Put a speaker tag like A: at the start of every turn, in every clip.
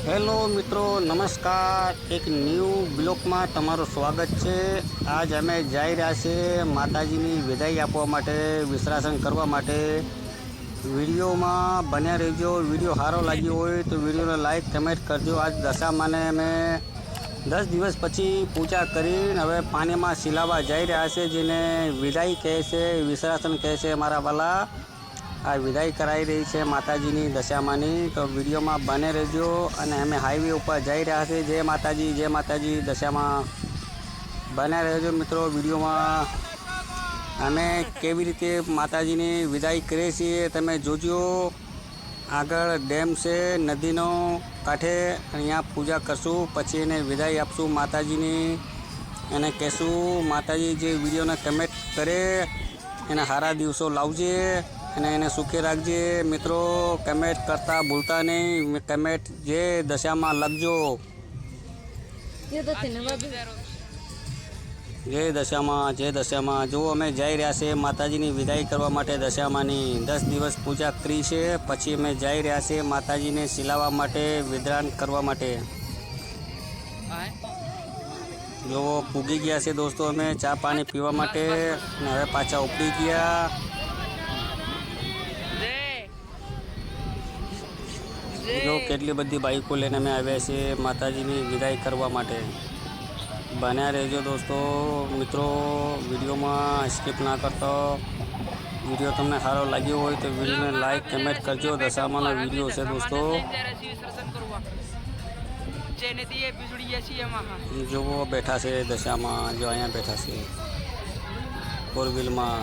A: Hello મિત્રો, નમસ્કાર. એક ન્યૂ બ્લોગમાં તમારું સ્વાગત છે. આજ અમે જઈ રહ્યા છીએ માતાજીની વિદાય આપવા માટે, વિશ્રાસન કરવા માટે. વિડીયોમાં બન્યા રહેજો. વિડીયો સારો લાગ્યો હોય તો વિડીયોને લાઈક કમેન્ટ કરજો. આજ દશામાને અમે 10 દિવસ પછી પૂજા કરીને હવે પાણીમાં સિલાવા જઈ રહ્યા છે, જેને વિદાય કહે છે, વિશ્રાસન કહે છે મારા વાલા. આ વિદાય કરાવી રહી છે માતાજીની દશામાની, તો વિડીયોમાં બને રહેજો. અને અમે હાઈવે ઉપર જઈ રહ્યા છીએ. જય માતાજી, જય માતાજી. દશામાં બને રહેજો મિત્રો. વિડીયોમાં અમે કેવી રીતે માતાજીની વિદાય કરીએ છીએ તમે જોજો. આગળ ડેમ છે, નદીનો કાંઠે, અહીંયા પૂજા કરશું, પછી એને વિદાય આપશું માતાજીની. એને કહેશું માતાજી જે વિડીયોને કમેન્ટ કરે એના સારા દિવસો લાવજે અને એને સુખી રાખજે. મિત્રો કમેન્ટ કરતા ભૂલતા નહીં. કમેન્ટ જે દશામાં લખજો. જય દશામાં, જય દશામાં. જો અમે જઈ રહ્યા છીએ માતાજીની વિદાય કરવા માટે દશામાની. 10 દિવસ પૂજા કરી છે, પછી અમે જઈ રહ્યા છીએ માતાજીને સિલાવવા માટે, વિદ્રાન કરવા માટે. જો પૂગી ગયા છે દોસ્તો, અમે ચા પાણી પીવા માટે અને હવે પાછા ઉપડી ગયા. જો કેટલી બધી બાઈકો લઈને અમે આવ્યા છીએ માતાજીની વિદાય કરવા માટે. બન્યા રહેજો દોસ્તો. મિત્રો વિડીયોમાં સ્કીપ ના કરતો. વિડીયો તમને સારો લાગ્યો હોય તો વિડીયોને લાઈક કમેન્ટ કરજો. દશામાનો વિડીયો છે દોસ્તો. જો બેઠા છે દશામાં, જો અહીંયા બેઠા છે 4 વ્હીલમાં.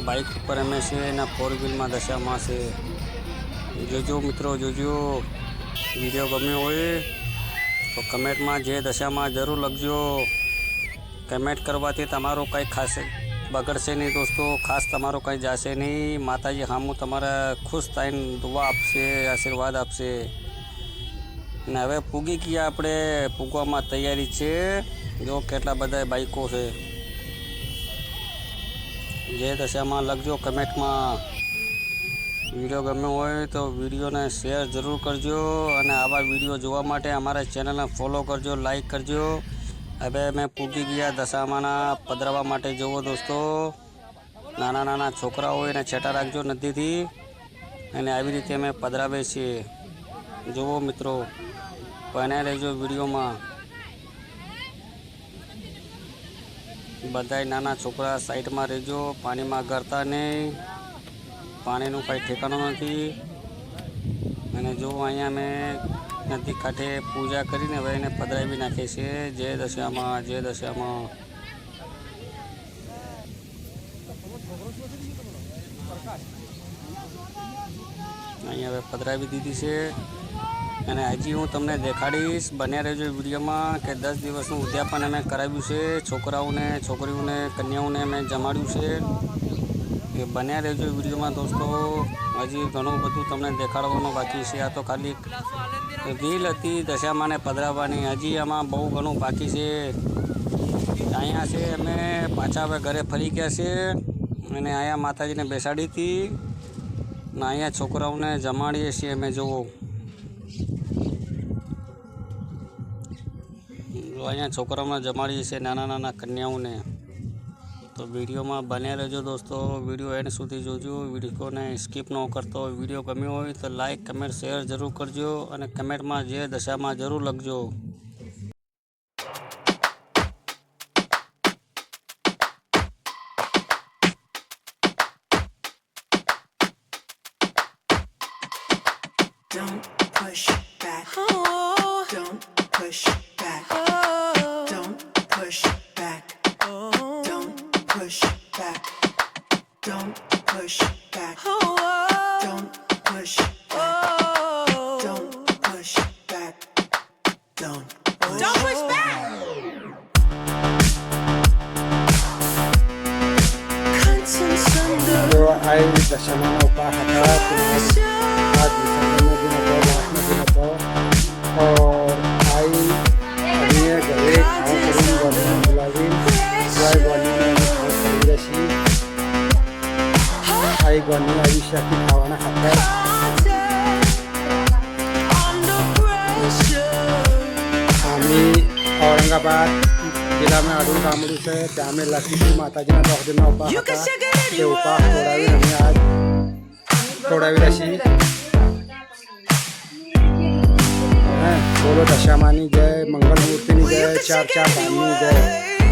A: બાઇક ઉપર અમે છે ને 4 વ્હીલમાં દશામાં છે. જોજો મિત્રો, જોજો. વિડીયો ગમ્યો હોય તો કમેન્ટમાં જે દશામાં જરૂર લખજો. કમેન્ટ કરવાથી તમારું કંઈ ખાસ બગડશે નહીં દોસ્તો. ખાસ તમારું કંઈ જશે નહીં. માતાજી સામું તમારા ખુશ થઈને દુઆ આપશે, આશીર્વાદ આપશે. ને હવે પૂગી ગયા, આપણે પૂગવામાં તૈયારી છે. જો કેટલા બધા બાઈકો છે. જે દશામાં લખજો કમેન્ટમાં. વિડીયો ગમ્યો હોય તો વિડીયોને શેર જરૂર કરજો. અને આવા વિડીયો જોવા માટે અમારા ચેનલને ફોલો કરજો, લાઈક કરજો. હવે અમે પૂગી ગયા દશામાના પધરાવવા માટે. જુઓ દોસ્તો, નાના નાના છોકરાઓ એને છેટા રાખજો નદીથી. અને આવી રીતે અમે પધરાવીએ છીએ. જુઓ મિત્રો, બન્યા રહેજો વિડીયોમાં. બધાય નાના છોકરા સાઈડમાં રહેજો, પાણીમાં ગરતા નહીં. પાણીનું કંઈ ઠેકાણું નથી. અને જો અહીંયા અમે નદી કાંઠે પૂજા કરીને હવે એને પધરાવી નાખીએ છીએ. જય દશામાં, જય દશામાં. અહીંયા હવે પધરાવી દીધી છે. અને હજી હું તમને દેખાડીશ. બન્યા રહેજો વિડીયોમાં કે 10 દિવસનું ઉદ્યાપન અમે કરાવ્યું છે. છોકરાઓને, છોકરીઓને, કન્યાઓને અમે જમાડ્યું છે. એ બન્યા રહેજો વિડીયોમાં દોસ્તો. હજી ઘણું બધું તમને દેખાડવાનું બાકી છે. આ તો ખાલી રીલ હતી દશામાને પધરાવવાની. હજી આમાં બહુ ઘણું બાકી છે. અહીંયા છે અમે પાછા હવે ઘરે ફરી ગયા છે. અને અહીંયા માતાજીને બેસાડી હતી ને અહીંયા છોકરાઓને જમાડીએ છીએ અમે. જુઓ, અહીંયા છોકરાઓને જમાડીએ છીએ, નાના નાના કન્યાઓને. તો વિડીયોમાં બન્યા રહેજો દોસ્તો. વિડીયો એન્ડ સુધી જોજો. વિડીયોને સ્કીપ ન કરતો. વિડીયો ગમ્યો હોય તો લાઈક કમેન્ટ શેર જરૂર કરજો. અને કમેન્ટમાં જે દશામાં જરૂર લખજો.
B: Don't push back. Oh. Don't push back. Oh. Don't push back. Oh. Don't push back. Don't push back. Oh. Don't push back. Oh. Don't push back. Don't push back.
C: तो आई दशमाना उपाहता आज विसर्जन दिन तो और आई ઔરંગાબાદ જિલ્લામાં આડું ગામડું છે ત્યાં અમે લક્ષ્મી માતાજીના દોહદીના ઉપવાસ હતા તે ઉપવાસ તોડાવી અમે આજ તોડાવી રસી બોલો દશામાની જય મંગલમૂર્તિની જય ચાર ચાર ધામની જય